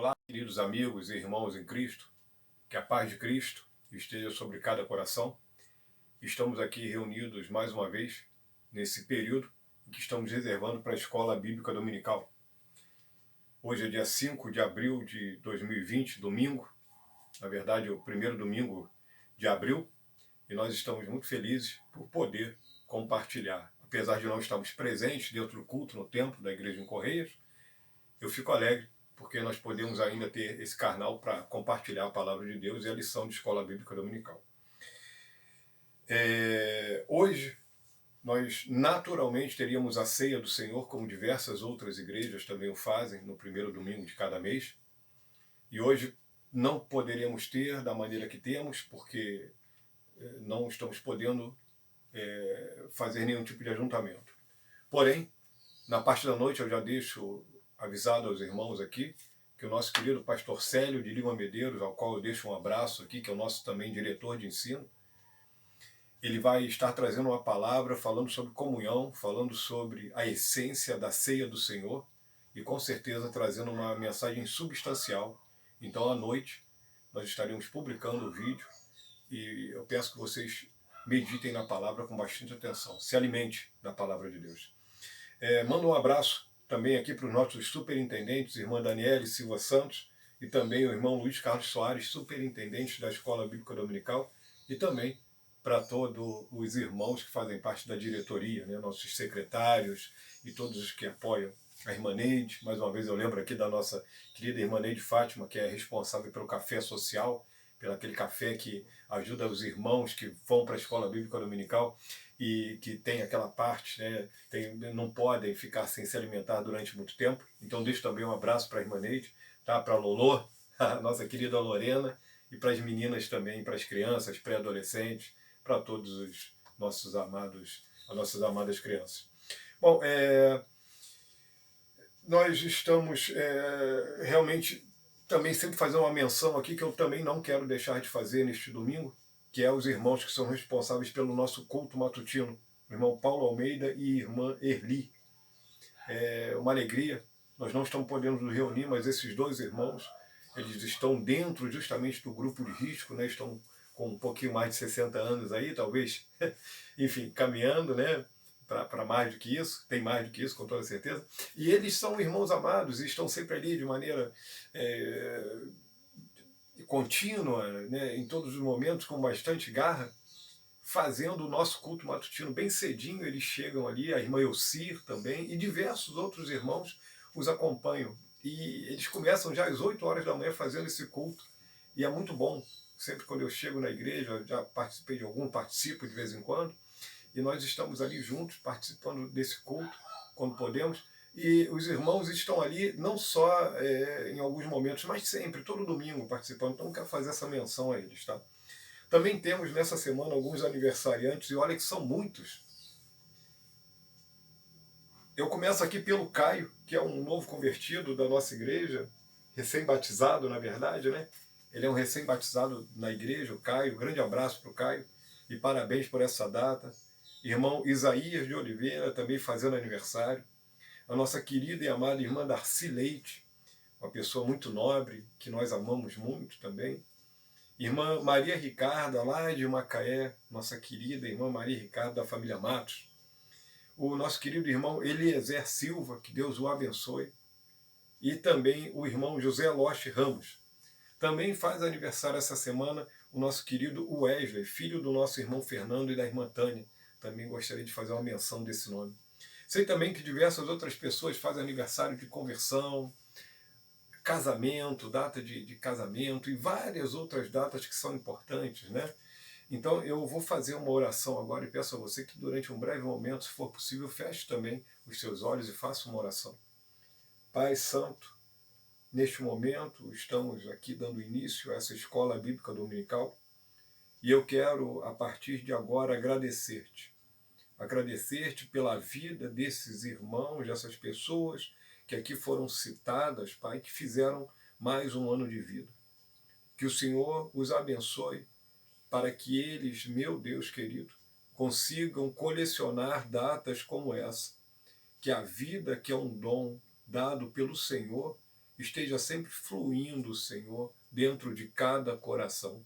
Olá, queridos amigos e irmãos em Cristo, que a paz de Cristo esteja sobre cada coração. Estamos aqui reunidos mais uma vez, nesse período em que estamos reservando para a Escola Bíblica Dominical. Hoje é dia 5 de abril de 2020, domingo, na verdade o primeiro domingo de abril, e nós estamos muito felizes por poder compartilhar. Apesar de não estarmos presentes dentro do culto no templo da Igreja em Correias, eu fico alegre porque nós podemos ainda ter esse canal para compartilhar a palavra de Deus e a lição de Escola Bíblica Dominical. Hoje, nós naturalmente teríamos a ceia do Senhor, como diversas outras igrejas também o fazem, no primeiro domingo de cada mês. E hoje não poderíamos ter da maneira que temos, porque não estamos podendo fazer nenhum tipo de ajuntamento. Porém, na parte da noite eu já deixo avisado aos irmãos aqui que o nosso querido pastor Célio de Lima Medeiros, ao qual eu deixo um abraço aqui, que é o nosso também diretor de ensino, ele vai estar trazendo uma palavra falando sobre comunhão, falando sobre a essência da ceia do Senhor e com certeza trazendo uma mensagem substancial. Então à noite nós estaremos publicando o vídeo e eu peço que vocês meditem na palavra com bastante atenção, se alimente da palavra de Deus. Mando um abraço também aqui para os nossos superintendentes, irmã Daniele Silva Santos, e também o irmão Luiz Carlos Soares, superintendente da Escola Bíblica Dominical, e também para todos os irmãos que fazem parte da diretoria, né, nossos secretários e todos os que apoiam a irmã Neide. Mais uma vez eu lembro aqui da nossa querida irmã Neide Fátima, que é responsável pelo café social, pelo aquele café que ajuda os irmãos que vão para a Escola Bíblica Dominical e que tem aquela parte, né, não podem ficar sem se alimentar durante muito tempo. Então deixo também um abraço para a irmã Neide, tá? Para a Lolô, a nossa querida Lorena, e para as meninas também, para as crianças, pré-adolescentes, para todos os nossos amados, as nossas amadas crianças. Bom, nós estamos realmente também sempre fazendo uma menção aqui que eu também não quero deixar de fazer neste domingo, que é os irmãos que são responsáveis pelo nosso culto matutino, o irmão Paulo Almeida e irmã Erli. É uma alegria, nós não estamos podendo nos reunir, mas esses dois irmãos, eles estão dentro justamente do grupo de risco, né? Estão com um pouquinho mais de 60 anos aí, talvez, enfim, caminhando, né? Para mais do que isso, tem mais do que isso, com toda certeza. E eles são irmãos amados e estão sempre ali de maneira contínua, né, em todos os momentos, com bastante garra, fazendo o nosso culto matutino bem cedinho. Eles chegam ali, a irmã Elcir também, e diversos outros irmãos os acompanham. E eles começam já às 8 horas da manhã fazendo esse culto. E é muito bom. Sempre quando eu chego na igreja, já participei de algum, participo de vez em quando, e nós estamos ali juntos, participando desse culto, quando podemos. E os irmãos estão ali não só em alguns momentos, mas sempre, todo domingo participando. Então, eu quero fazer essa menção a eles, tá? Também temos nessa semana alguns aniversariantes, e olha que são muitos. Eu começo aqui pelo Caio, que é um novo convertido da nossa igreja, recém-batizado, na verdade, né? Ele é um recém-batizado na igreja, o Caio. Um grande abraço para o Caio e parabéns por essa data. Irmão Isaías de Oliveira, também fazendo aniversário. A nossa querida e amada irmã Darcy Leite, uma pessoa muito nobre, que nós amamos muito também. Irmã Maria Ricarda, lá de Macaé, nossa querida irmã Maria Ricarda, da família Matos. O nosso querido irmão Eliezer Silva, que Deus o abençoe. E também o irmão José Loche Ramos. Também faz aniversário essa semana o nosso querido Wesley, filho do nosso irmão Fernando e da irmã Tânia. Também gostaria de fazer uma menção desse nome. Sei também que diversas outras pessoas fazem aniversário de conversão, casamento, data de casamento e várias outras datas que são importantes, né? Então eu vou fazer uma oração agora e peço a você que durante um breve momento, se for possível, feche também os seus olhos e faça uma oração. Pai Santo, neste momento estamos aqui dando início a essa escola bíblica dominical e eu quero, a partir de agora, agradecer-te pela vida desses irmãos, dessas pessoas que aqui foram citadas, Pai, que fizeram mais um ano de vida. Que o Senhor os abençoe para que eles, meu Deus querido, consigam colecionar datas como essa. Que a vida, que é um dom dado pelo Senhor, esteja sempre fluindo, Senhor, dentro de cada coração.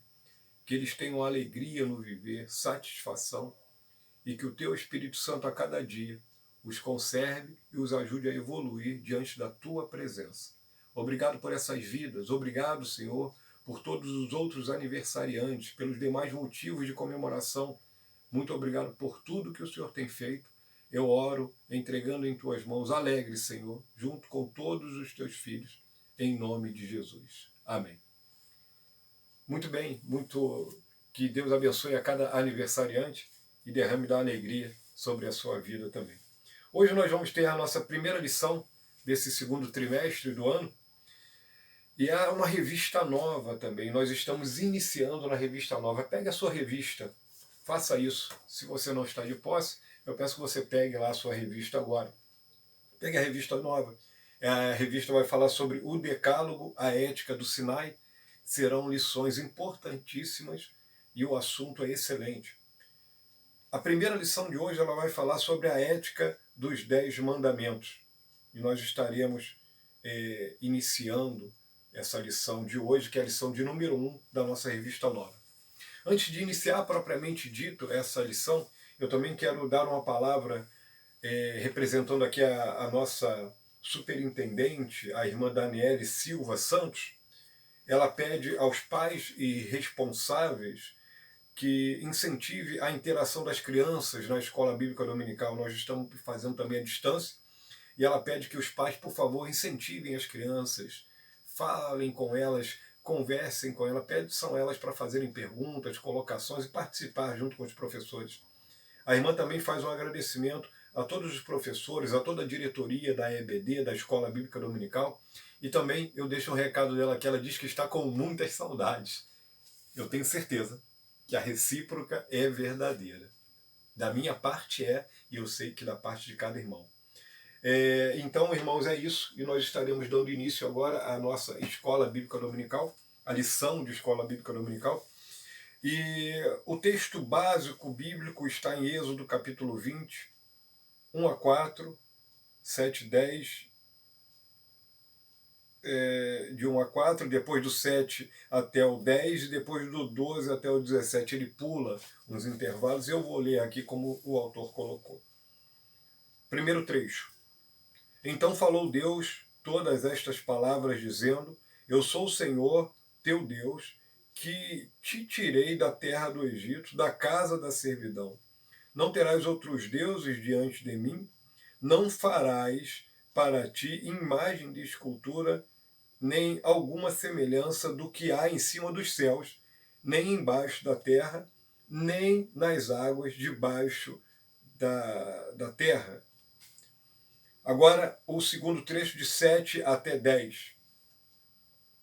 Que eles tenham alegria no viver, satisfação, e que o Teu Espírito Santo a cada dia os conserve e os ajude a evoluir diante da Tua presença. Obrigado por essas vidas, obrigado, Senhor, por todos os outros aniversariantes, pelos demais motivos de comemoração. Muito obrigado por tudo que o Senhor tem feito. Eu oro entregando em Tuas mãos, alegre, Senhor, junto com todos os Teus filhos, em nome de Jesus. Amém. Muito bem, que Deus abençoe a cada aniversariante e derrame da alegria sobre a sua vida também. Hoje nós vamos ter a nossa primeira lição desse segundo trimestre do ano, e é uma revista nova também. Nós estamos iniciando na revista nova. Pegue a sua revista, faça isso. Se você não está de posse, eu peço que você pegue lá a sua revista agora. Pegue a revista nova. A revista vai falar sobre o Decálogo, a ética do Sinai. Serão lições importantíssimas e o assunto é excelente. A primeira lição de hoje ela vai falar sobre a ética dos 10 mandamentos. E nós estaremos iniciando essa lição de hoje, que é a lição de número 1 da nossa revista nova. Antes de iniciar propriamente dito essa lição, eu também quero dar uma palavra representando aqui a nossa superintendente, a irmã Daniele Silva Santos. Ela pede aos pais e responsáveis que incentive a interação das crianças na escola bíblica dominical. Nós estamos fazendo também à distância, e ela pede que os pais, por favor, incentivem as crianças, falem com elas, conversem com elas, peçam elas para fazerem perguntas, colocações e participar junto com os professores. A irmã também faz um agradecimento a todos os professores, a toda a diretoria da EBD, da Escola Bíblica Dominical, e também eu deixo um recado dela que ela diz que está com muitas saudades. Eu tenho certeza que a recíproca é verdadeira. Da minha parte e eu sei que da parte de cada irmão. Então, irmãos, é isso, e nós estaremos dando início agora à nossa Escola Bíblica Dominical, a lição de Escola Bíblica Dominical, e o texto básico bíblico está em Êxodo capítulo 20, 1 a 4, 7, 10, de 1 a 4, depois do 7 até o 10, e depois do 12 até o 17. Ele pula uns intervalos, eu vou ler aqui como o autor colocou. Primeiro trecho. Então falou Deus todas estas palavras, dizendo: Eu sou o Senhor, teu Deus, que te tirei da terra do Egito, da casa da servidão. Não terás outros deuses diante de mim, não farás para ti imagem de escultura, nem alguma semelhança do que há em cima dos céus, nem embaixo da terra, nem nas águas debaixo da terra. Agora, o segundo trecho de 7 até 10.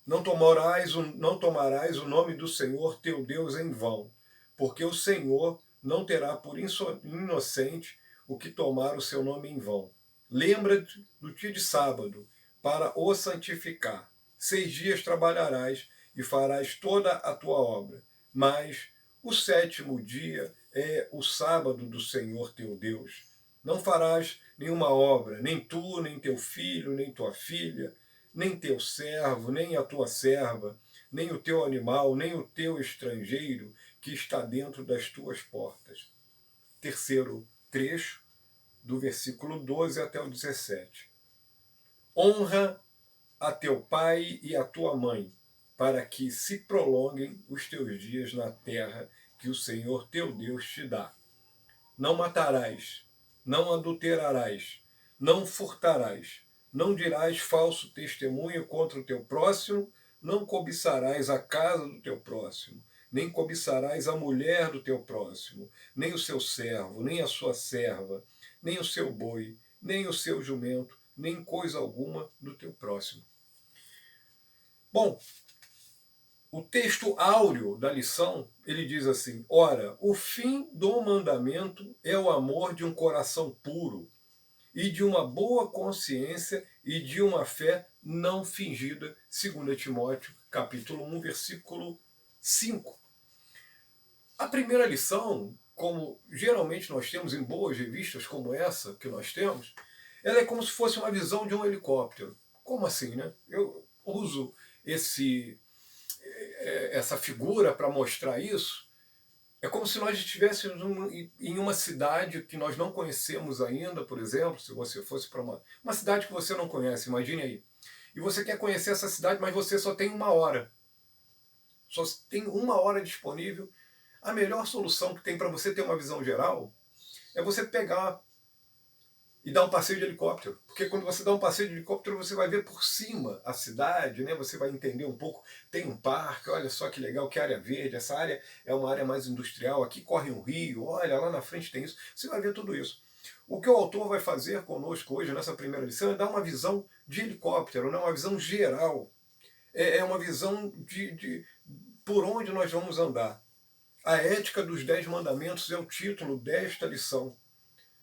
Não tomarás o nome do Senhor teu Deus em vão, porque o Senhor não terá por inocente o que tomar o seu nome em vão. Lembra-te do dia de sábado, para o santificar. 6 dias trabalharás e farás toda a tua obra, mas o 7º dia é o sábado do Senhor teu Deus. Não farás nenhuma obra, nem tu, nem teu filho, nem tua filha, nem teu servo, nem a tua serva, nem o teu animal, nem o teu estrangeiro que está dentro das tuas portas. Terceiro trecho, do versículo 12 até o 17. Honra a teu pai e a tua mãe, para que se prolonguem os teus dias na terra que o Senhor teu Deus te dá. Não matarás, não adulterarás, não furtarás, não dirás falso testemunho contra o teu próximo, não cobiçarás a casa do teu próximo, nem cobiçarás a mulher do teu próximo, nem o seu servo, nem a sua serva, nem o seu boi, nem o seu jumento, nem coisa alguma do teu próximo. Bom, o texto áureo da lição, ele diz assim: ora, o fim do mandamento é o amor de um coração puro, e de uma boa consciência e de uma fé não fingida, 2 Timóteo, capítulo 1, versículo 5. A primeira lição, como geralmente nós temos em boas revistas como essa que nós temos, ela é como se fosse uma visão de um helicóptero. Como assim, né? Eu uso essa figura para mostrar isso. É como se nós estivéssemos em uma cidade que nós não conhecemos ainda, por exemplo, se você fosse para uma cidade que você não conhece, imagine aí. E você quer conhecer essa cidade, mas você só tem 1 hora. Só tem 1 hora disponível. A melhor solução que tem para você ter uma visão geral é você pegar e dar um passeio de helicóptero. Porque quando você dá um passeio de helicóptero, você vai ver por cima a cidade, né? Você vai entender um pouco. Tem um parque, olha só que legal, que área verde. Essa área é uma área mais industrial. Aqui corre um rio, olha, lá na frente tem isso. Você vai ver tudo isso. O que o autor vai fazer conosco hoje, nessa primeira lição, é dar uma visão de helicóptero, né? Uma visão geral. É uma visão de por onde nós vamos andar. A ética dos 10 mandamentos é o título desta lição,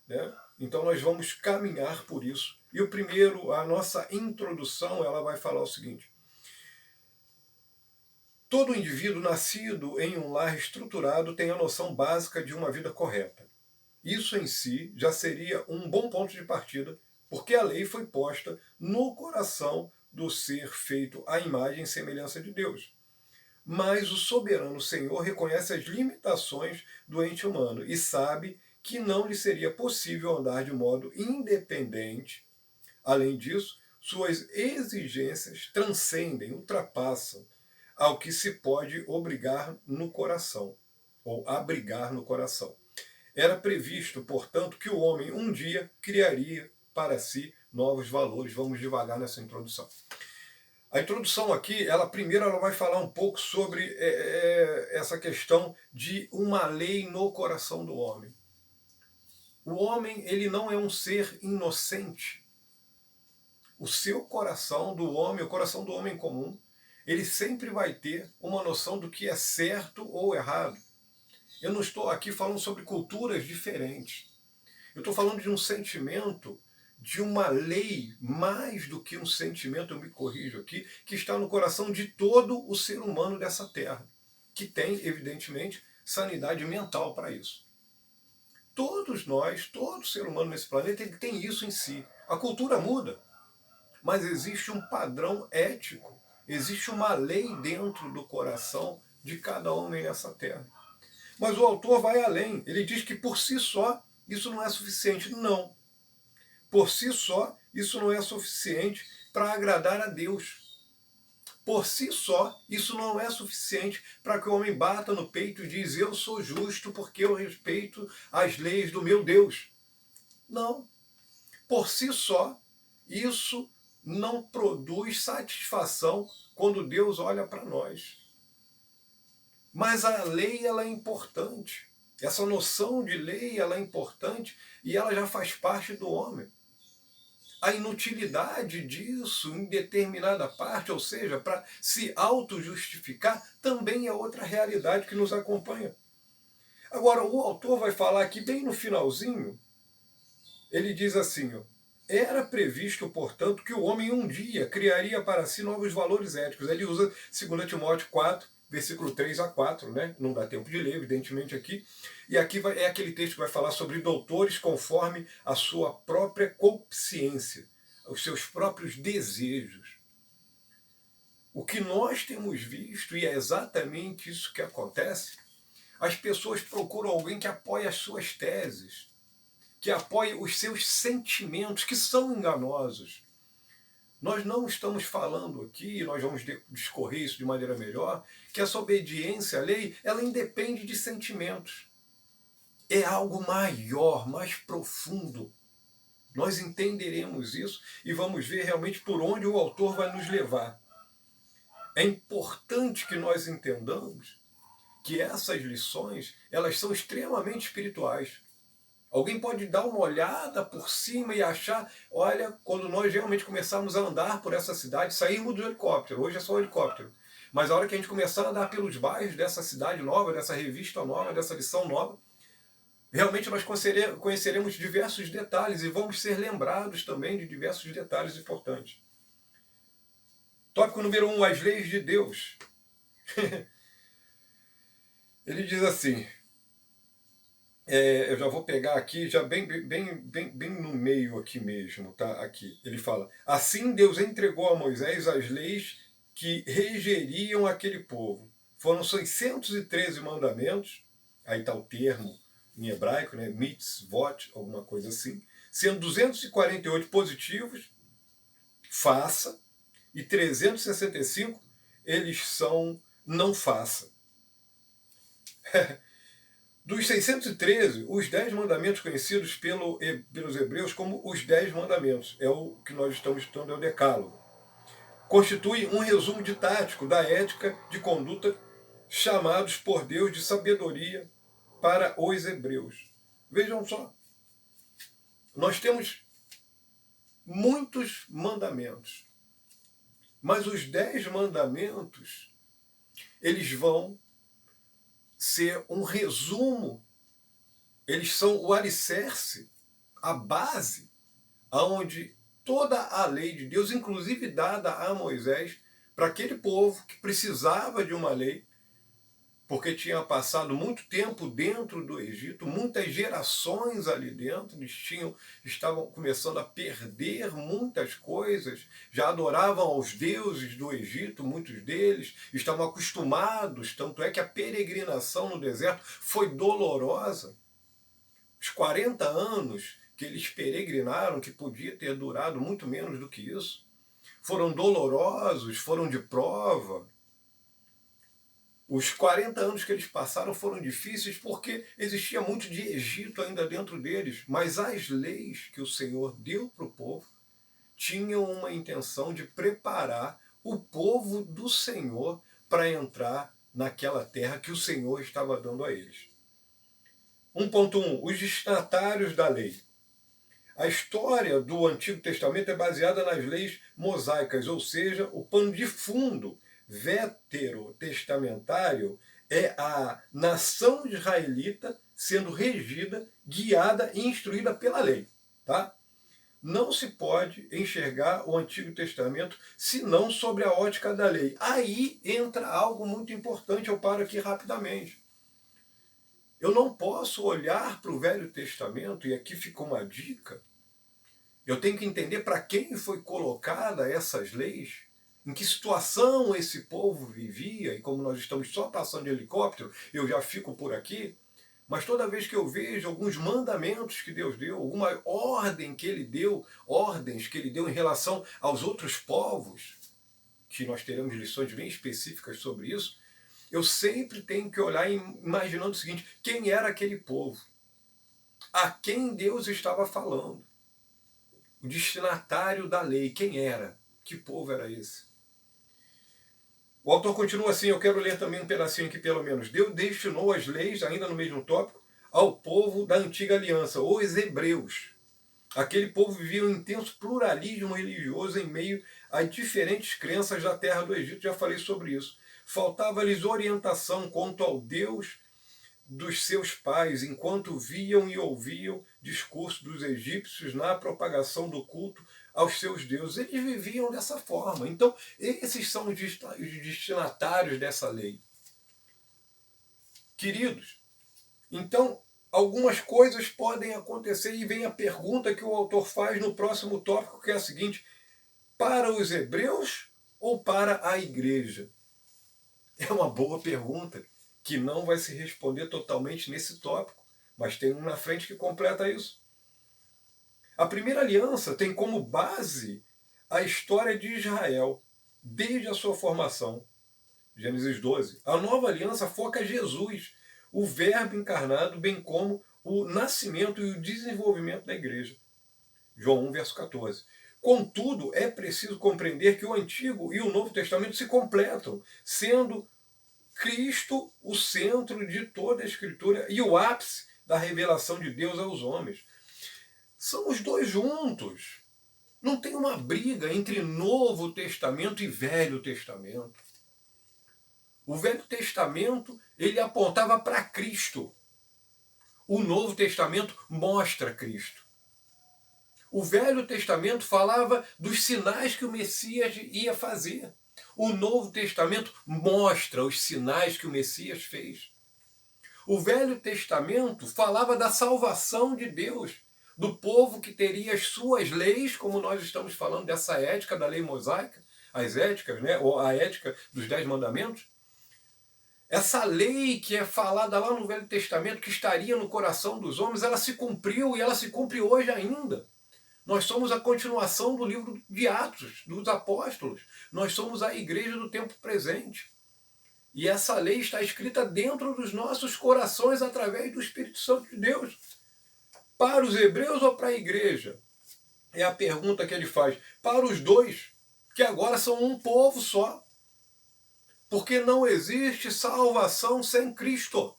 né? Então nós vamos caminhar por isso. E o primeiro, a nossa introdução, ela vai falar o seguinte: todo indivíduo nascido em um lar estruturado tem a noção básica de uma vida correta. Isso em si já seria um bom ponto de partida, porque a lei foi posta no coração do ser feito à imagem e semelhança de Deus. Mas o soberano Senhor reconhece as limitações do ente humano e sabe que não lhe seria possível andar de modo independente. Além disso, suas exigências transcendem, ultrapassam ao que se pode obrigar no coração, ou abrigar no coração. Era previsto, portanto, que o homem um dia criaria para si novos valores. Vamos devagar nessa introdução. A introdução aqui, ela vai falar um pouco sobre essa questão de uma lei no coração do homem. O homem, ele não é um ser inocente. O seu coração do homem, o coração do homem comum, ele sempre vai ter uma noção do que é certo ou errado. Eu não estou aqui falando sobre culturas diferentes. Eu estou falando de um sentimento, de uma lei, mais do que um sentimento, eu me corrijo aqui, que está no coração de todo o ser humano dessa terra, que tem, evidentemente, sanidade mental para isso. Todos nós, todo ser humano nesse planeta, ele tem isso em si. A cultura muda, mas existe um padrão ético, existe uma lei dentro do coração de cada homem nessa terra. Mas o autor vai além, ele diz que por si só isso não é suficiente. Não. Por si só, isso não é suficiente para agradar a Deus. Por si só, isso não é suficiente para que o homem bata no peito e diz: eu sou justo porque eu respeito as leis do meu Deus. Não. Por si só, isso não produz satisfação quando Deus olha para nós. Mas a lei, ela é importante. Essa noção de lei, ela é importante e ela já faz parte do homem. A inutilidade disso em determinada parte, ou seja, para se auto-justificar, também é outra realidade que nos acompanha. Agora, o autor vai falar aqui, bem no finalzinho, ele diz assim, ó, era previsto, portanto, que o homem um dia criaria para si novos valores éticos. Ele usa 2 Timóteo 4, versículo 3 a 4, né? Não dá tempo de ler, evidentemente, aqui. E aqui é aquele texto que vai falar sobre doutores conforme a sua própria consciência, os seus próprios desejos. O que nós temos visto, e é exatamente isso que acontece, as pessoas procuram alguém que apoie as suas teses, que apoie os seus sentimentos, que são enganosos. Nós não estamos falando aqui, nós vamos discorrer isso de maneira melhor, que essa obediência à lei, ela independe de sentimentos. É algo maior, mais profundo. Nós entenderemos isso e vamos ver realmente por onde o autor vai nos levar. É importante que nós entendamos que essas lições, elas são extremamente espirituais. Alguém pode dar uma olhada por cima e achar, olha, quando nós realmente começarmos a andar por essa cidade, sairmos do helicóptero, hoje é só o helicóptero, mas a hora que a gente começar a andar pelos bairros dessa cidade nova, dessa revista nova, dessa lição nova, realmente nós conheceremos diversos detalhes e vamos ser lembrados também de diversos detalhes importantes. Tópico número 1, as leis de Deus. Ele diz assim: Eu já vou pegar aqui, já bem no meio aqui mesmo, tá? Aqui, ele fala: assim Deus entregou a Moisés as leis que regeriam aquele povo. Foram 613 mandamentos, aí está o termo em hebraico, né? Mitzvot, alguma coisa assim, sendo 248 positivos, faça, e 365 eles são não faça. Dos 613, os 10 mandamentos conhecidos pelos hebreus como os 10 mandamentos, é o que nós estamos estudando, é o decálogo, constitui um resumo didático da ética de conduta chamados por Deus de sabedoria para os hebreus. Vejam só, nós temos muitos mandamentos, mas os 10 mandamentos, eles vão ser um resumo, eles são o alicerce, a base, aonde toda a lei de Deus, inclusive dada a Moisés, para aquele povo que precisava de uma lei, porque tinha passado muito tempo dentro do Egito, muitas gerações ali dentro, estavam começando a perder muitas coisas, já adoravam aos deuses do Egito, muitos deles estavam acostumados, tanto é que a peregrinação no deserto foi dolorosa. Os 40 anos que eles peregrinaram, que podia ter durado muito menos do que isso, foram dolorosos, foram de prova. Os 40 anos que eles passaram foram difíceis porque existia muito de Egito ainda dentro deles, mas as leis que o Senhor deu para o povo tinham uma intenção de preparar o povo do Senhor para entrar naquela terra que o Senhor estava dando a eles. 1.1. Os destinatários da lei. A história do Antigo Testamento é baseada nas leis mosaicas, ou seja, o pano de fundo veterotestamentário é a nação israelita sendo regida, guiada e instruída pela lei. Tá? Não se pode enxergar o Antigo Testamento senão sobre a ótica da lei. Aí entra algo muito importante, eu paro aqui rapidamente. Eu não posso olhar para o Velho Testamento, e aqui fica uma dica, eu tenho que entender para quem foi colocada essas leis, em que situação esse povo vivia, e como nós estamos só passando de helicóptero, eu já fico por aqui, mas toda vez que eu vejo alguns mandamentos que Deus deu, alguma ordem que Ele deu, ordens que Ele deu em relação aos outros povos, que nós teremos lições bem específicas sobre isso, eu sempre tenho que olhar imaginando o seguinte: quem era aquele povo? A quem Deus estava falando? O destinatário da lei, quem era? Que povo era esse? O autor continua assim, eu quero ler também um pedacinho aqui pelo menos. Deus destinou as leis, ainda no mesmo tópico, ao povo da antiga aliança, os hebreus. Aquele povo vivia um intenso pluralismo religioso em meio a diferentes crenças da terra do Egito, já falei sobre isso. Faltava-lhes orientação quanto ao Deus dos seus pais, enquanto viam e ouviam discursos dos egípcios na propagação do culto aos seus deuses. Eles viviam dessa forma. Então, esses são os destinatários dessa lei. Queridos, então, algumas coisas podem acontecer, e vem a pergunta que o autor faz no próximo tópico, que é a seguinte: para os hebreus ou para a igreja? É uma boa pergunta, que não vai se responder totalmente nesse tópico, mas tem um na frente que completa isso. A primeira aliança tem como base a história de Israel, desde a sua formação, Gênesis 12. A nova aliança foca Jesus, o Verbo encarnado, bem como o nascimento e o desenvolvimento da igreja, João 1, verso 14. Contudo, é preciso compreender que o Antigo e o Novo Testamento se completam, sendo Cristo o centro de toda a Escritura e o ápice da revelação de Deus aos homens. São os dois juntos. Não tem uma briga entre Novo Testamento e Velho Testamento. O Velho Testamento, ele apontava para Cristo. O Novo Testamento mostra Cristo. O Velho Testamento falava dos sinais que o Messias ia fazer. O Novo Testamento mostra os sinais que o Messias fez. O Velho Testamento falava da salvação de Deus, do povo que teria as suas leis, como nós estamos falando dessa ética da lei mosaica, as éticas, né? Ou a ética dos 10 mandamentos. Essa lei que é falada lá no Velho Testamento, que estaria no coração dos homens, ela se cumpriu e ela se cumpre hoje ainda. Nós somos a continuação do livro de Atos, dos apóstolos. Nós somos a igreja do tempo presente. E essa lei está escrita dentro dos nossos corações através do Espírito Santo de Deus. Para os hebreus ou para a igreja? É a pergunta que ele faz. Para os dois, que agora são um povo só. Porque não existe salvação sem Cristo.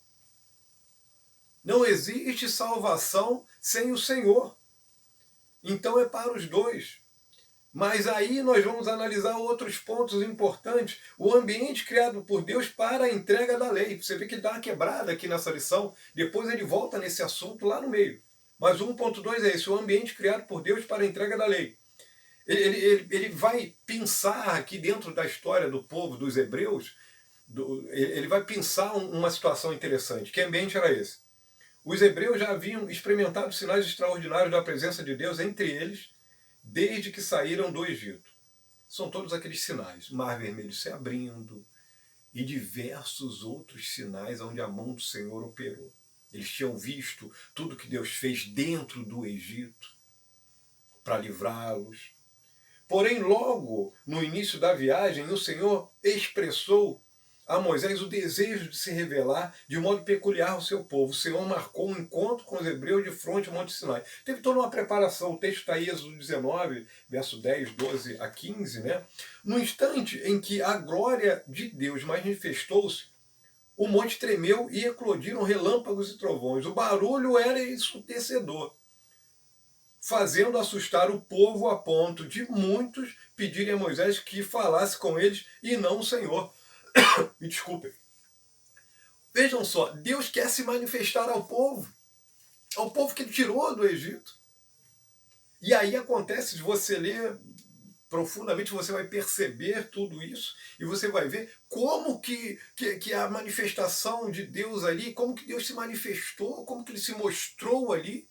Não existe salvação sem o Senhor. Então é para os dois. Mas aí nós vamos analisar outros pontos importantes. O ambiente criado por Deus para a entrega da lei. Você vê que dá uma quebrada aqui nessa lição. Depois ele volta nesse assunto lá no meio. Mas 1.2 é esse, o ambiente criado por Deus para a entrega da lei. Ele vai pensar aqui dentro da história do povo, dos hebreus, ele vai pensar uma situação interessante. Que ambiente era esse? Os hebreus já haviam experimentado sinais extraordinários da presença de Deus entre eles, desde que saíram do Egito. São todos aqueles sinais. Mar Vermelho se abrindo e diversos outros sinais onde a mão do Senhor operou. Eles tinham visto tudo que Deus fez dentro do Egito para livrá-los. Porém, logo no início da viagem, o Senhor expressou a Moisés o desejo de se revelar de modo peculiar ao seu povo. O Senhor marcou um encontro com os hebreus de fronte ao Monte Sinai. Teve toda uma preparação. O texto está em Êxodo 19, verso 10, 12 a 15. Né? No instante em que a glória de Deus manifestou-se, o monte tremeu e eclodiram relâmpagos e trovões. O barulho era ensurdecedor, fazendo assustar o povo a ponto de muitos pedirem a Moisés que falasse com eles e não o Senhor. Me desculpem. Vejam só, Deus quer se manifestar ao povo que ele tirou do Egito. E aí acontece, se você ler profundamente, você vai perceber tudo isso e você vai ver como que a manifestação de Deus ali, como que Deus se manifestou, como que ele se mostrou ali.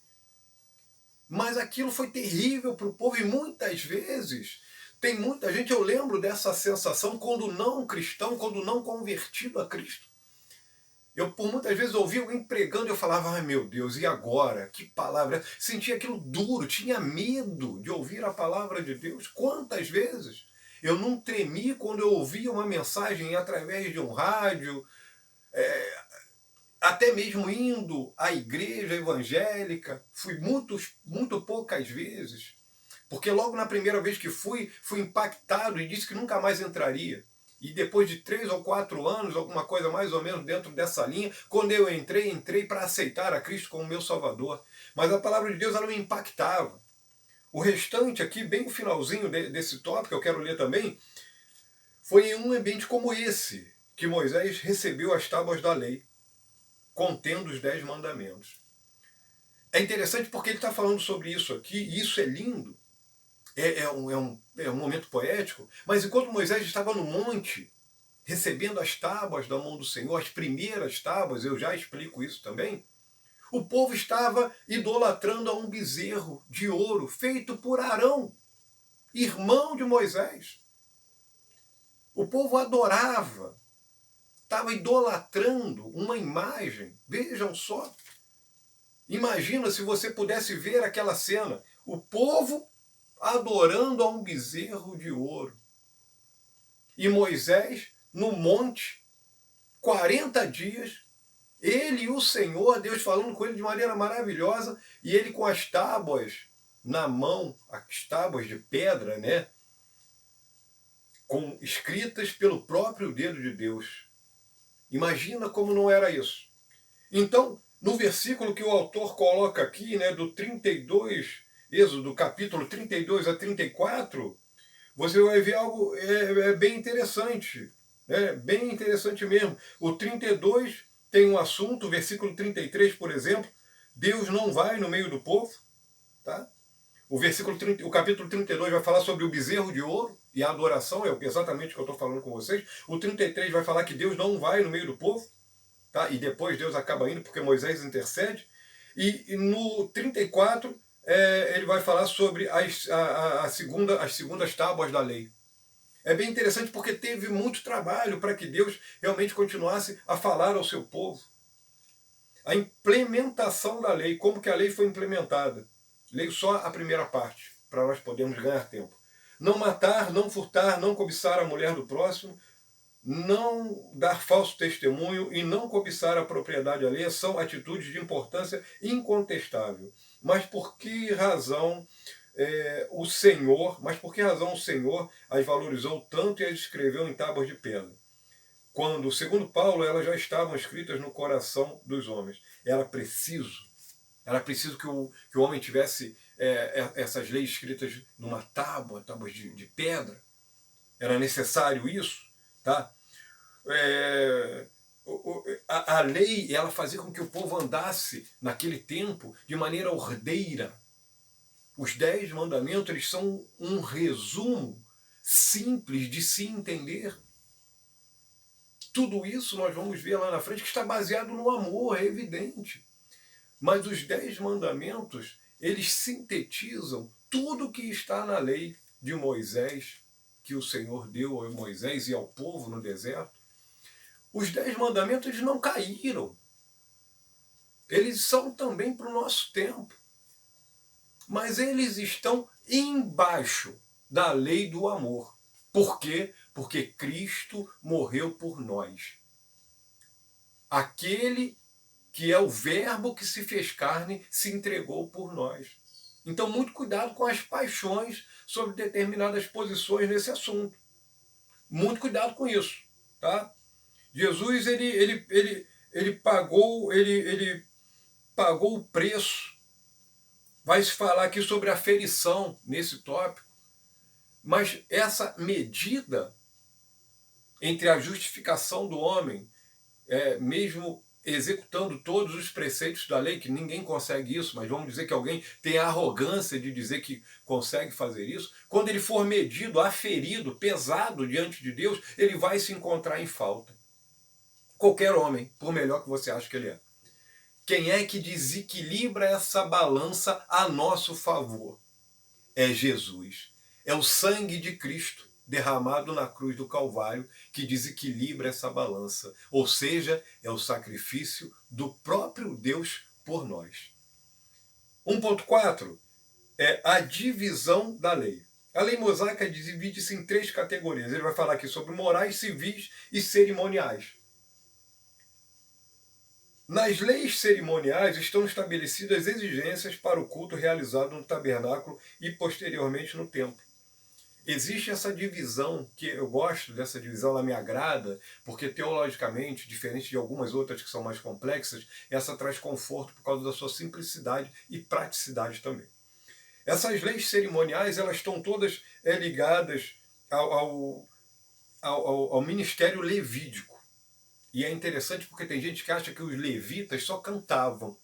Mas aquilo foi terrível para o povo e muitas vezes tem muita gente, eu lembro dessa sensação quando não cristão, quando não convertido a Cristo. Eu por muitas vezes ouvia alguém pregando e eu falava, ai meu Deus, e agora? Que palavra? Sentia aquilo duro, tinha medo de ouvir a palavra de Deus. Quantas vezes eu não tremi quando eu ouvia uma mensagem através de um rádio, até mesmo indo à igreja evangélica, fui muito poucas vezes, porque logo na primeira vez que fui impactado e disse que nunca mais entraria. E depois de 3 ou 4 anos, alguma coisa mais ou menos dentro dessa linha, quando eu entrei para aceitar a Cristo como meu Salvador. Mas a palavra de Deus, ela me impactava. O restante aqui, bem no finalzinho desse tópico, que eu quero ler também, foi em um ambiente como esse que Moisés recebeu as tábuas da lei, contendo os 10 mandamentos. É interessante porque ele está falando sobre isso aqui, e isso é lindo, é um momento poético, mas enquanto Moisés estava no monte, recebendo as tábuas da mão do Senhor, as primeiras tábuas, eu já explico isso também, o povo estava idolatrando a um bezerro de ouro feito por Arão, irmão de Moisés. O povo adorava, estava idolatrando uma imagem. Vejam só. Imagina se você pudesse ver aquela cena. O povo adorando a um bezerro de ouro. E Moisés, no monte, 40 dias, ele e o Senhor, Deus falando com ele de maneira maravilhosa, e ele com as tábuas na mão, as tábuas de pedra, né? Escritas pelo próprio dedo de Deus. Imagina como não era isso. Então, no versículo que o autor coloca aqui, né, do 32, Êxodo, capítulo 32 a 34, você vai ver algo bem interessante. Bem interessante mesmo. O 32 tem um assunto, o versículo 33, por exemplo, Deus não vai no meio do povo. Tá? O capítulo 32 vai falar sobre o bezerro de ouro e a adoração, é exatamente o que eu estou falando com vocês. O 33 vai falar que Deus não vai no meio do povo. tá? E depois Deus acaba indo porque Moisés intercede. E no 34, ele vai falar sobre as segundas tábuas da lei. É bem interessante porque teve muito trabalho para que Deus realmente continuasse a falar ao seu povo. A implementação da lei, como que a lei foi implementada. Leio só a primeira parte, para nós podermos ganhar tempo. Não matar, não furtar, não cobiçar a mulher do próximo, não dar falso testemunho e não cobiçar a propriedade alheia são atitudes de importância incontestável. Mas por que razão o Senhor as valorizou tanto e as escreveu em tábuas de pedra? Quando, segundo Paulo, elas já estavam escritas no coração dos homens. Era preciso que o homem tivesse essas leis escritas numa tábuas de pedra. Era necessário isso, tá? A lei, ela fazia com que o povo andasse naquele tempo de maneira ordeira. Os 10 mandamentos, eles são um resumo simples de se entender. Tudo isso nós vamos ver lá na frente que está baseado no amor, é evidente. Mas os 10 mandamentos, eles sintetizam tudo que está na lei de Moisés, que o Senhor deu a Moisés e ao povo no deserto. Os 10 mandamentos, eles não caíram. Eles são também para o nosso tempo. Mas eles estão embaixo da lei do amor. Por quê? Porque Cristo morreu por nós. Aquele que é o verbo que se fez carne, se entregou por nós. Então, muito cuidado com as paixões sobre determinadas posições nesse assunto. Muito cuidado com isso, tá? Jesus, ele pagou o preço. Vai se falar aqui sobre aferição nesse tópico. Mas essa medida entre a justificação do homem, mesmo executando todos os preceitos da lei, que ninguém consegue isso, mas vamos dizer que alguém tem a arrogância de dizer que consegue fazer isso, quando ele for medido, aferido, pesado diante de Deus, ele vai se encontrar em falta. Qualquer homem, por melhor que você ache que ele é. Quem é que desequilibra essa balança a nosso favor? É Jesus. É o sangue de Cristo derramado na cruz do Calvário que desequilibra essa balança. Ou seja, é o sacrifício do próprio Deus por nós. 1.4 é a divisão da lei. A lei mosaica divide-se em 3 categorias. Ele vai falar aqui sobre morais, civis e cerimoniais. Nas leis cerimoniais estão estabelecidas exigências para o culto realizado no tabernáculo e posteriormente no templo. Existe essa divisão, que eu gosto dessa divisão, ela me agrada, porque teologicamente, diferente de algumas outras que são mais complexas, essa traz conforto por causa da sua simplicidade e praticidade também. Essas leis cerimoniais, elas estão todas ligadas ao ministério levídico. E é interessante porque tem gente que acha que os levitas só cantavam.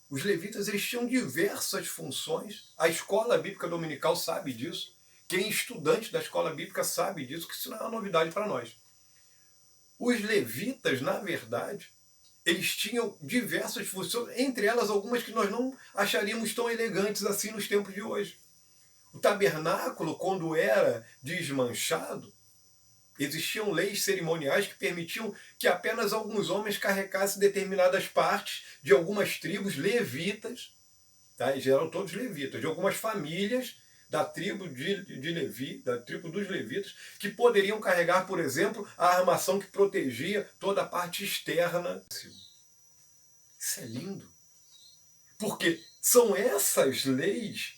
Os levitas, eles tinham diversas funções. A escola bíblica dominical sabe disso. Quem é estudante da escola bíblica sabe disso, que isso não é uma novidade para nós. Os levitas, na verdade, eles tinham diversas funções, entre elas algumas que nós não acharíamos tão elegantes assim nos tempos de hoje. O tabernáculo, quando era desmanchado, existiam leis cerimoniais que permitiam que apenas alguns homens carregassem determinadas partes de algumas tribos levitas, tá? E eram todos levitas, de algumas famílias da tribo de Levi, da tribo dos levitas, que poderiam carregar, por exemplo, a armação que protegia toda a parte externa. Isso é lindo. Porque são essas leis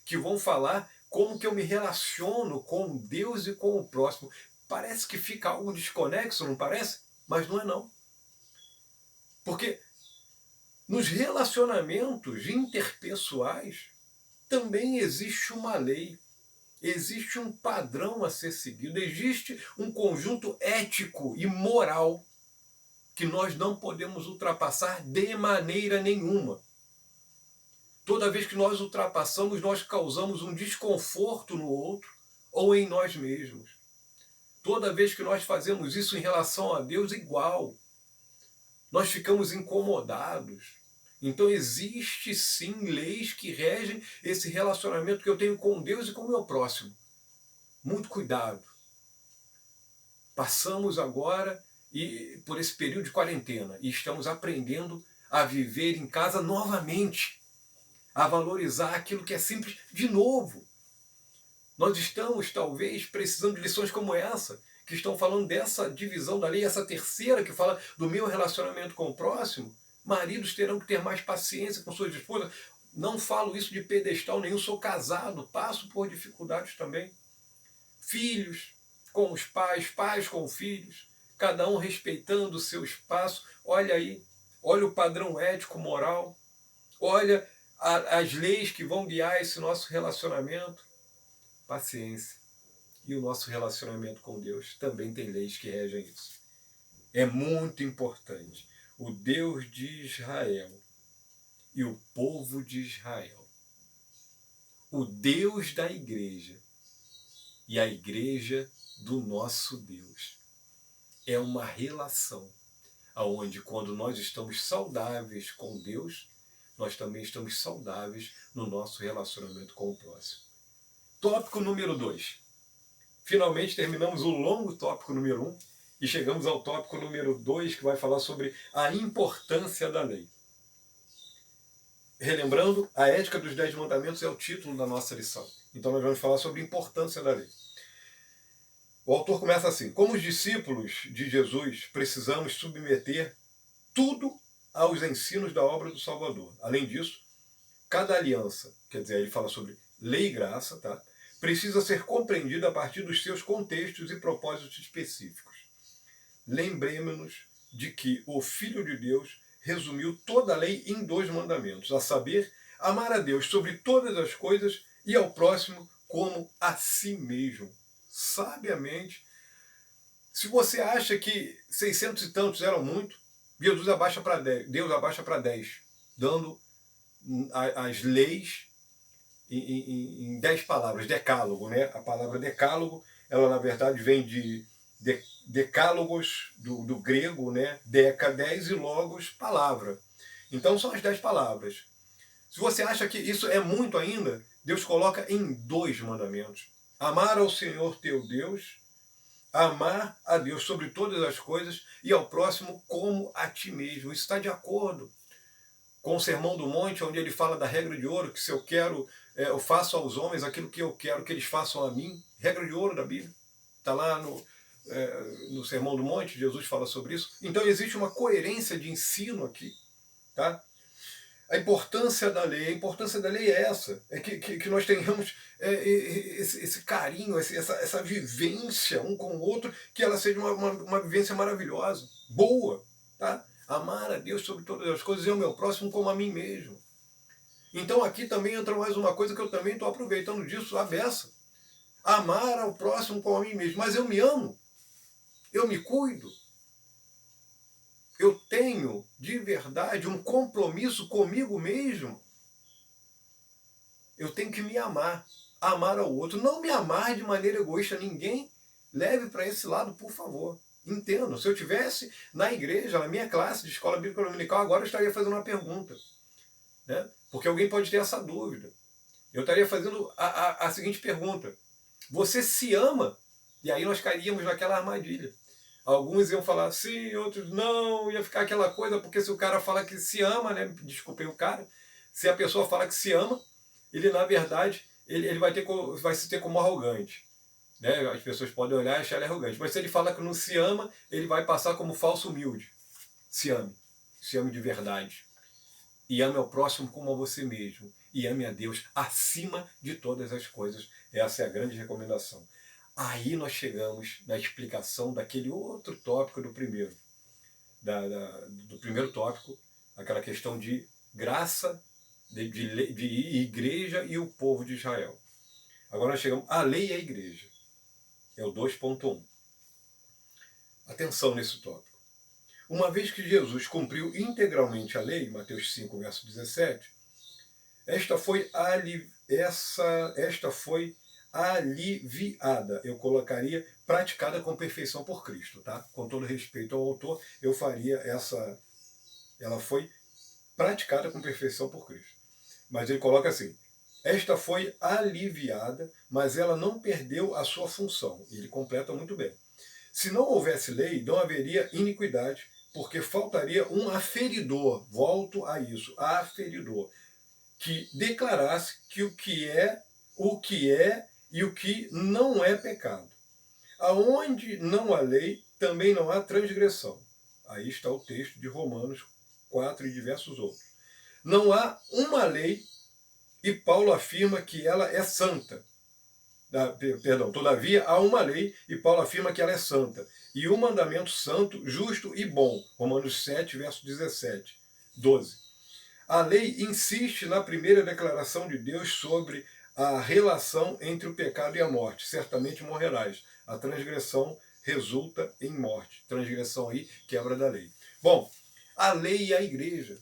que vão falar como que eu me relaciono com Deus e com o próximo. Parece que fica algo desconexo, não parece? Mas não é não. Porque nos relacionamentos interpessoais também existe uma lei, existe um padrão a ser seguido, existe um conjunto ético e moral que nós não podemos ultrapassar de maneira nenhuma. Toda vez que nós ultrapassamos, nós causamos um desconforto no outro ou em nós mesmos. Toda vez que nós fazemos isso em relação a Deus, igual. Nós ficamos incomodados. Então existe sim leis que regem esse relacionamento que eu tenho com Deus e com o meu próximo. Muito cuidado. Passamos agora por esse período de quarentena e estamos aprendendo a viver em casa novamente, a valorizar aquilo que é simples de novo. Nós estamos, talvez, precisando de lições como essa, que estão falando dessa divisão da lei, essa terceira que fala do meu relacionamento com o próximo. Maridos terão que ter mais paciência com suas esposas. Não falo isso de pedestal nenhum, sou casado, passo por dificuldades também. Filhos com os pais, pais com filhos, cada um respeitando o seu espaço. Olha aí, olha o padrão ético, moral, olha as leis que vão guiar esse nosso relacionamento. Paciência. E o nosso relacionamento com Deus também tem leis que regem isso. É muito importante. O Deus de Israel e o povo de Israel. O Deus da igreja e a igreja do nosso Deus. É uma relação onde, quando nós estamos saudáveis com Deus, nós também estamos saudáveis no nosso relacionamento com o próximo. Tópico número 2. Finalmente terminamos o longo tópico número 1 e chegamos ao tópico número 2, que vai falar sobre a importância da lei. Relembrando, a ética dos 10 mandamentos é o título da nossa lição. Então nós vamos falar sobre a importância da lei. O autor começa assim: como os discípulos de Jesus, precisamos submeter tudo aos ensinos da obra do Salvador. Além disso, cada aliança, quer dizer, ele fala sobre lei e graça, tá? Precisa ser compreendida a partir dos seus contextos e propósitos específicos. Lembremos-nos de que o Filho de Deus resumiu toda a lei em 2 mandamentos, a saber, amar a Deus sobre todas as coisas e ao próximo como a si mesmo. Sabiamente, se você acha que 600 e tantos eram muito, Deus abaixa para 10, dando as leis em 10 palavras, decálogo, né? A palavra decálogo, ela na verdade vem de decálogos do grego, né? Deca, 10 e logos, palavra. Então são as 10 palavras. Se você acha que isso é muito ainda, Deus coloca em 2 mandamentos. Amar ao Senhor teu Deus, amar a Deus sobre todas as coisas e ao próximo como a ti mesmo. Isso está de acordo com o Sermão do Monte, onde ele fala da regra de ouro, que se eu quero, eu faço aos homens aquilo que eu quero que eles façam a mim. Regra de ouro da Bíblia. Está lá no Sermão do Monte, Jesus fala sobre isso. Então existe uma coerência de ensino aqui. Tá? A importância da lei é essa, é que nós tenhamos esse carinho, essa vivência um com o outro, que ela seja uma vivência maravilhosa, boa, tá? Amar a Deus sobre todas as coisas e ao meu próximo como a mim mesmo. Então aqui também entra mais uma coisa que eu também estou aproveitando disso, a beça. Amar ao próximo como a mim mesmo, mas eu me amo, eu me cuido. Eu tenho, de verdade, um compromisso comigo mesmo. Eu tenho que me amar ao outro. Não me amar de maneira egoísta. Ninguém leve para esse lado, por favor. Entendo. Se eu estivesse na igreja, na minha classe de escola bíblica dominical, agora eu estaria fazendo uma pergunta. Né? Porque alguém pode ter essa dúvida. Eu estaria fazendo a seguinte pergunta: você se ama? E aí nós cairíamos naquela armadilha. Alguns iam falar sim, outros não, ia ficar aquela coisa, porque se o cara fala que se ama, né? Desculpem o cara, se a pessoa fala que se ama, ele na verdade, ele vai se ter como arrogante. Né? As pessoas podem olhar e achar ele arrogante. Mas se ele fala que não se ama, ele vai passar como falso humilde. Se ame de verdade. E ame ao próximo como a você mesmo. E ame a Deus acima de todas as coisas. Essa é a grande recomendação. Aí nós chegamos na explicação daquele outro tópico do primeiro. Do primeiro tópico, aquela questão de graça, de igreja e o povo de Israel. Agora nós chegamos à lei e à igreja. É o 2.1. Atenção nesse tópico. Uma vez que Jesus cumpriu integralmente a lei, Mateus 5, verso 17, esta foi aliviada. Eu colocaria praticada com perfeição por Cristo, tá? Com todo respeito ao autor, eu faria essa... Ela foi praticada com perfeição por Cristo. Mas ele coloca assim: esta foi aliviada, mas ela não perdeu a sua função. E ele completa muito bem. Se não houvesse lei, não haveria iniquidade, porque faltaria um aferidor, volto a isso, aferidor, que declarasse que o que é e o que não é pecado. Aonde não há lei, também não há transgressão. Aí está o texto de Romanos 4 e diversos outros. Não há uma lei, e Paulo afirma que ela é santa. Perdão, todavia há uma lei, e Paulo afirma que ela é santa. E um mandamento santo, justo e bom. Romanos 7, verso 17, 12. A lei insiste na primeira declaração de Deus sobre a relação entre o pecado e a morte. Certamente morrerás. A transgressão resulta em morte. Transgressão aí, quebra da lei. Bom, a lei e a igreja.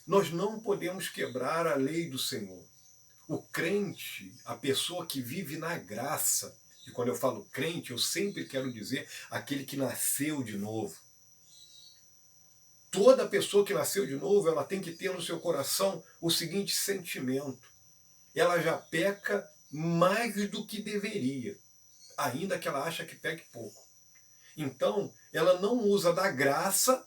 Nós não podemos quebrar a lei do Senhor. O crente, a pessoa que vive na graça, e quando eu falo crente, eu sempre quero dizer aquele que nasceu de novo. Toda pessoa que nasceu de novo, ela tem que ter no seu coração o seguinte sentimento: ela já peca mais do que deveria, ainda que ela acha que peque pouco. Então, ela não usa da graça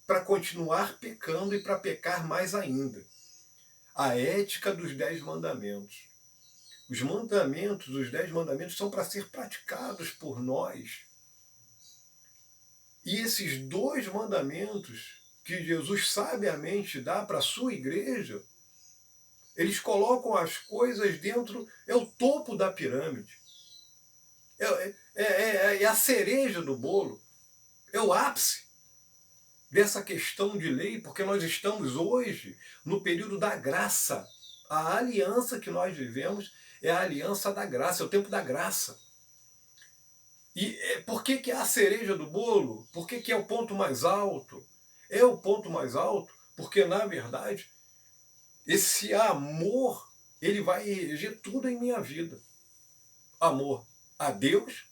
para continuar pecando e para pecar mais ainda. A ética dos 10 mandamentos. Os mandamentos, os 10 mandamentos, são para ser praticados por nós. E esses 2 mandamentos que Jesus sabiamente dá para a sua igreja, eles colocam as coisas dentro, é o topo da pirâmide. É a cereja do bolo. É o ápice dessa questão de lei, porque nós estamos hoje no período da graça. A aliança que nós vivemos é a aliança da graça, é o tempo da graça. E por que é a cereja do bolo? Por que é o ponto mais alto? É o ponto mais alto porque, na verdade, esse amor, ele vai reger tudo em minha vida. Amor a Deus,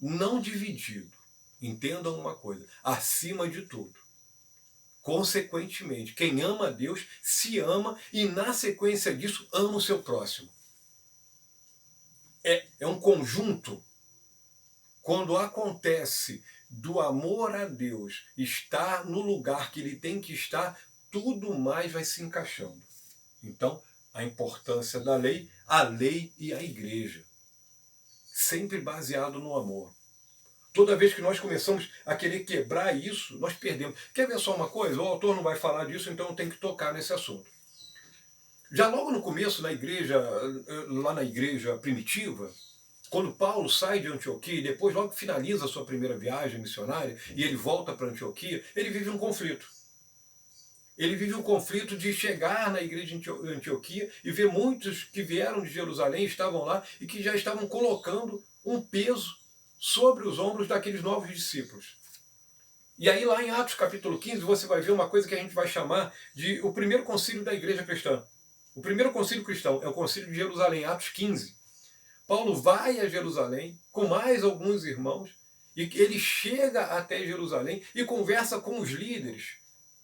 não dividido. Entendam uma coisa: acima de tudo. Consequentemente, quem ama a Deus se ama e, na sequência disso, ama o seu próximo. É um conjunto. Quando acontece do amor a Deus estar no lugar que ele tem que estar, tudo mais vai se encaixando. Então, a importância da lei, a lei e a igreja. Sempre baseado no amor. Toda vez que nós começamos a querer quebrar isso, nós perdemos. Quer ver só uma coisa? O autor não vai falar disso, então eu tenho que tocar nesse assunto. Já logo no começo, na igreja, lá na igreja primitiva, quando Paulo sai de Antioquia e depois logo finaliza a sua primeira viagem missionária e ele volta para Antioquia, ele vive um conflito. Ele vive um conflito de chegar na igreja de Antioquia e ver muitos que vieram de Jerusalém, estavam lá e que já estavam colocando um peso sobre os ombros daqueles novos discípulos. E aí lá em Atos capítulo 15 você vai ver uma coisa que a gente vai chamar de o primeiro concílio da igreja cristã. O primeiro concílio cristão é o concílio de Jerusalém, Atos 15. Paulo vai a Jerusalém com mais alguns irmãos e ele chega até Jerusalém e conversa com os líderes,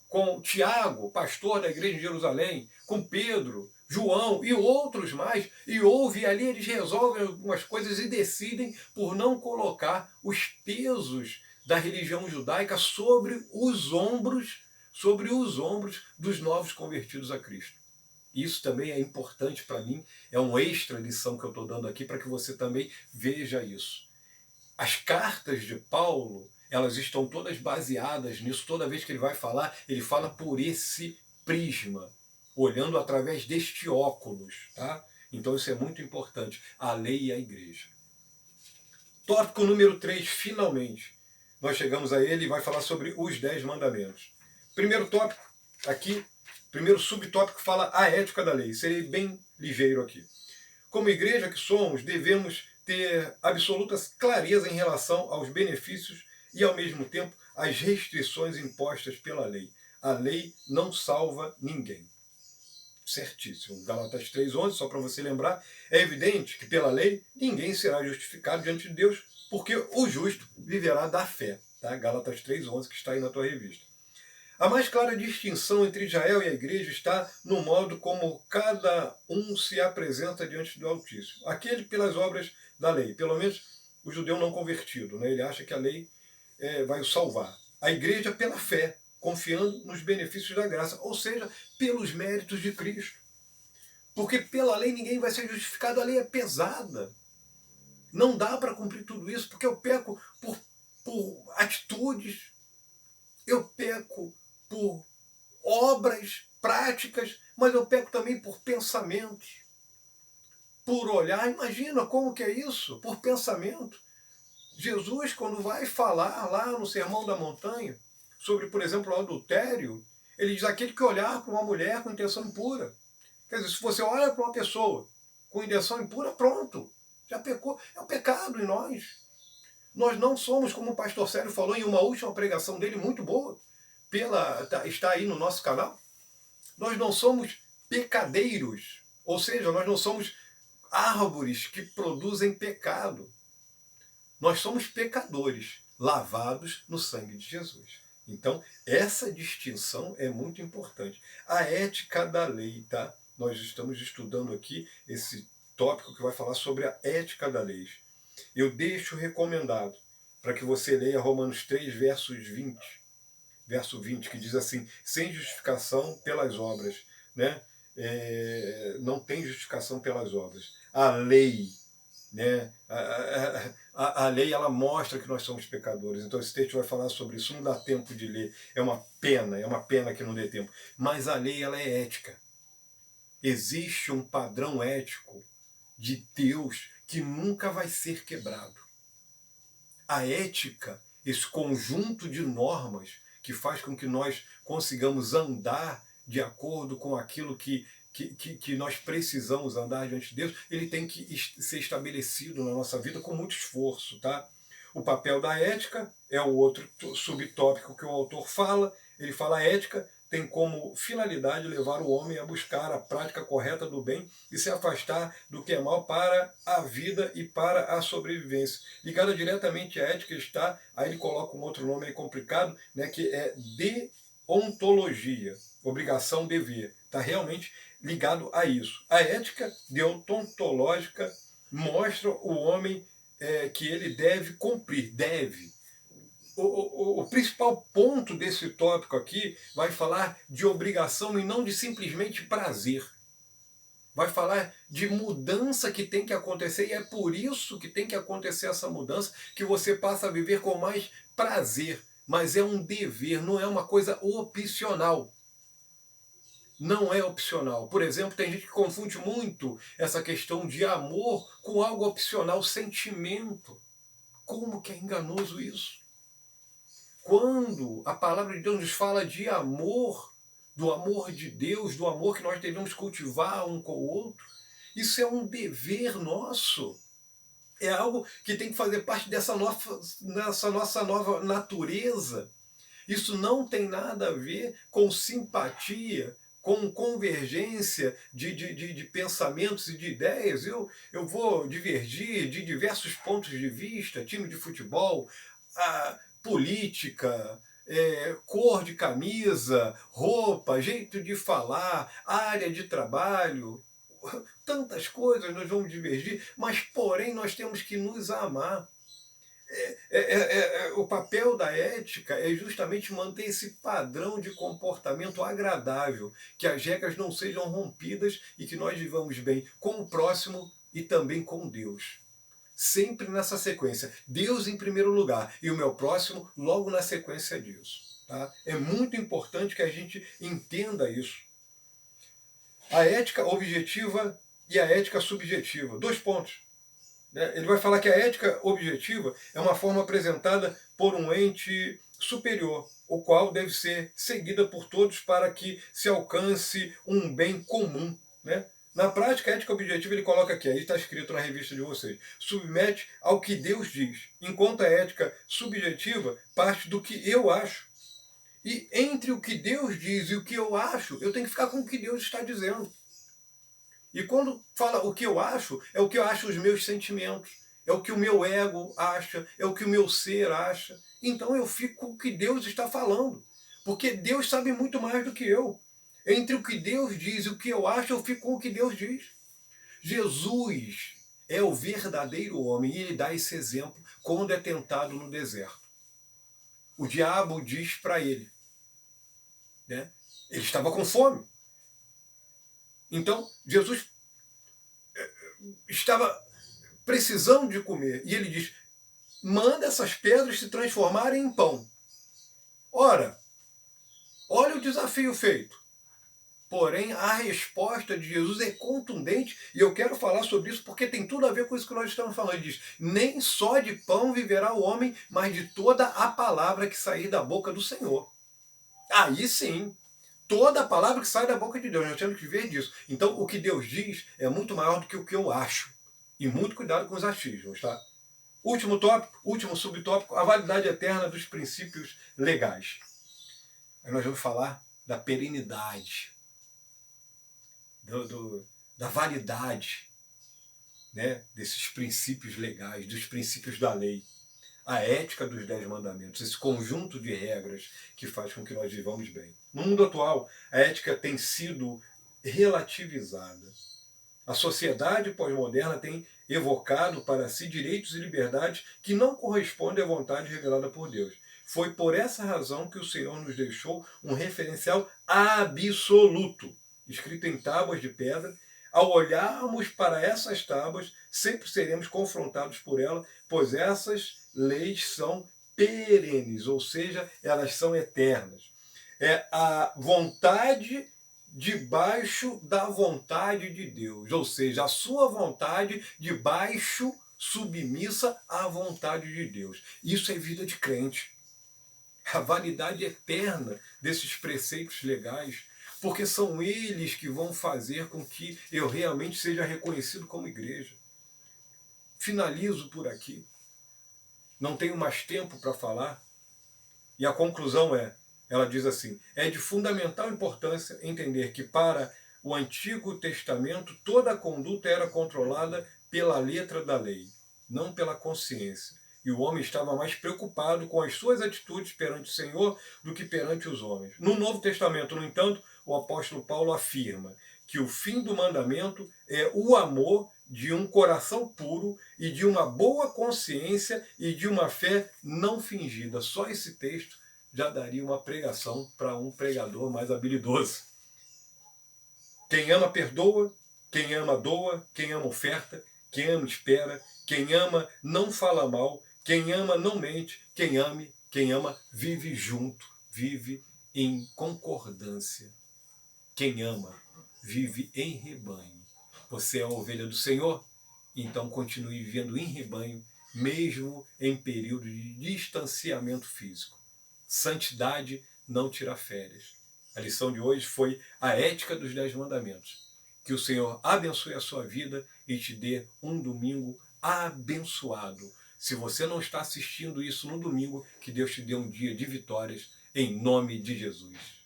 com Tiago, pastor da igreja de Jerusalém, com Pedro, João e outros mais, e ouve ali, eles resolvem algumas coisas e decidem por não colocar os pesos da religião judaica sobre os ombros dos novos convertidos a Cristo. Isso também é importante para mim, é uma extra lição que eu estou dando aqui para que você também veja isso. As cartas de Paulo, elas estão todas baseadas nisso. Toda vez que ele vai falar, ele fala por esse prisma, olhando através deste óculos, tá? Então isso é muito importante, a lei e a igreja. Tópico número 3, finalmente. Nós chegamos a ele e vai falar sobre os 10 mandamentos. Primeiro tópico, aqui, primeiro subtópico fala a ética da lei. Serei bem ligeiro aqui. Como igreja que somos, devemos ter absoluta clareza em relação aos benefícios e, ao mesmo tempo, as restrições impostas pela lei. A lei não salva ninguém. certíssimo. Gálatas 3:11, só para você lembrar, é evidente que pela lei ninguém será justificado diante de Deus, porque o justo viverá da fé. Tá? Gálatas 3:11, que está aí na tua revista. A mais clara distinção entre Israel e a igreja está no modo como cada um se apresenta diante do Altíssimo. Aquele pelas obras da lei, pelo menos o judeu não convertido, né? Ele acha que a lei vai o salvar. A igreja pela fé, confiando nos benefícios da graça, ou seja, pelos méritos de Cristo. Porque pela lei ninguém vai ser justificado, a lei é pesada. Não dá para cumprir tudo isso, porque eu peco por atitudes, eu peco por obras práticas, mas eu peco também por pensamentos, por olhar. Imagina como que é isso, por pensamento. Jesus, quando vai falar lá no Sermão da Montanha, sobre, por exemplo, o adultério, ele diz aquele que olhar para uma mulher com intenção impura. Quer dizer, se você olha para uma pessoa com intenção impura, pronto, já pecou. É o pecado em nós. Nós não somos, como o pastor Sérgio falou em uma última pregação dele, muito boa, está aí no nosso canal, nós não somos pecadeiros, ou seja, nós não somos árvores que produzem pecado. Nós somos pecadores, lavados no sangue de Jesus. Então, essa distinção é muito importante. A ética da lei, tá? Nós estamos estudando aqui esse tópico que vai falar sobre a ética da lei. Eu deixo recomendado para que você leia Romanos 3, verso 20, que diz assim, sem justificação pelas obras, né? Não tem justificação pelas obras. A lei, né? A lei, ela mostra que nós somos pecadores. Então esse texto vai falar sobre isso. Não dá tempo de ler. É uma pena que não dê tempo. Mas a lei, ela é ética. Existe um padrão ético de Deus que nunca vai ser quebrado. A ética, esse conjunto de normas que faz com que nós consigamos andar de acordo com aquilo que nós precisamos andar diante de Deus, ele tem que ser estabelecido na nossa vida com muito esforço. Tá? O papel da ética é o outro subtópico que o autor fala. Ele fala a ética tem como finalidade levar o homem a buscar a prática correta do bem e se afastar do que é mal para a vida e para a sobrevivência. Ligada diretamente à ética está, aí ele coloca um outro nome aí complicado, né, que é deontologia, obrigação, dever. Está realmente ligado a isso. A ética deontológica mostra o homem que ele deve cumprir, deve. O principal ponto desse tópico aqui vai falar de obrigação e não de simplesmente prazer. Vai falar de mudança que tem que acontecer e é por isso que tem que acontecer essa mudança, que você passa a viver com mais prazer. Mas é um dever, não é uma coisa opcional. Não é opcional. Por exemplo, tem gente que confunde muito essa questão de amor com algo opcional, sentimento. Como que é enganoso isso? Quando a palavra de Deus nos fala de amor, do amor de Deus, do amor que nós devemos cultivar um com o outro, isso é um dever nosso. É algo que tem que fazer parte dessa nossa nova natureza. Isso não tem nada a ver com simpatia, com convergência de pensamentos e de ideias. Eu vou divergir de diversos pontos de vista, time de futebol, política, cor de camisa, roupa, jeito de falar, área de trabalho, tantas coisas nós vamos divergir, mas porém nós temos que nos amar. O papel da ética é justamente manter esse padrão de comportamento agradável, que as regras não sejam rompidas e que nós vivamos bem com o próximo e também com Deus. Sempre nessa sequência. Deus em primeiro lugar e o meu próximo logo na sequência disso. Tá? É muito importante que a gente entenda isso. A ética objetiva e a ética subjetiva. 2 pontos. Ele vai falar que a ética objetiva é uma forma apresentada por um ente superior, o qual deve ser seguida por todos para que se alcance um bem comum. Né? Na prática, a ética objetiva ele coloca aqui, aí está escrito na revista de vocês, submete ao que Deus diz, enquanto a ética subjetiva parte do que eu acho. E entre o que Deus diz e o que eu acho, eu tenho que ficar com o que Deus está dizendo. E quando fala o que eu acho, é o que eu acho os meus sentimentos, é o que o meu ego acha, é o que o meu ser acha. Então eu fico com o que Deus está falando, porque Deus sabe muito mais do que eu. Entre o que Deus diz e o que eu acho, eu fico com o que Deus diz. Jesus é o verdadeiro homem e ele dá esse exemplo quando é tentado no deserto. O diabo diz para ele, né? Ele estava com fome. Então, Jesus estava precisando de comer. E ele diz, manda essas pedras se transformarem em pão. Ora, olha o desafio feito. Porém, a resposta de Jesus é contundente, e eu quero falar sobre isso porque tem tudo a ver com isso que nós estamos falando. Ele diz, nem só de pão viverá o homem, mas de toda a palavra que sair da boca do Senhor. Aí sim, toda a palavra que sai da boca de Deus, nós temos que ver disso. Então, o que Deus diz é muito maior do que o que eu acho. E muito cuidado com os achismos, tá? Último tópico, último subtópico, a validade eterna dos princípios legais. Aí nós vamos falar da perenidade, da validade, né, desses princípios legais, dos princípios da lei. A ética dos 10 mandamentos, esse conjunto de regras que faz com que nós vivamos bem. No mundo atual, a ética tem sido relativizada. A sociedade pós-moderna tem evocado para si direitos e liberdades que não correspondem à vontade revelada por Deus. Foi por essa razão que o Senhor nos deixou um referencial absoluto, escrito em tábuas de pedra. Ao olharmos para essas tábuas, sempre seremos confrontados por ela, pois essas leis são perenes, ou seja, elas são eternas. É a vontade debaixo da vontade de Deus, ou seja, a sua vontade debaixo, submissa à vontade de Deus. Isso é vida de crente. A validade eterna desses preceitos legais, porque são eles que vão fazer com que eu realmente seja reconhecido como igreja. Finalizo por aqui. Não tenho mais tempo para falar. E a conclusão ela diz assim, é de fundamental importância entender que para o Antigo Testamento toda a conduta era controlada pela letra da lei, não pela consciência. E o homem estava mais preocupado com as suas atitudes perante o Senhor do que perante os homens. No Novo Testamento, no entanto, o apóstolo Paulo afirma que o fim do mandamento é o amor de um coração puro e de uma boa consciência e de uma fé não fingida. Só esse texto já daria uma pregação para um pregador mais habilidoso. Quem ama, perdoa. Quem ama, doa. Quem ama, oferta. Quem ama, espera. Quem ama, não fala mal. Quem ama, não mente. Quem ama, vive junto. Vive em concordância. Quem ama, vive em rebanho. Você é a ovelha do Senhor? Então continue vivendo em rebanho, mesmo em período de distanciamento físico. Santidade não tira férias. A lição de hoje foi a ética dos 10 mandamentos. Que o Senhor abençoe a sua vida e te dê um domingo abençoado. Se você não está assistindo isso no domingo, que Deus te dê um dia de vitórias, em nome de Jesus.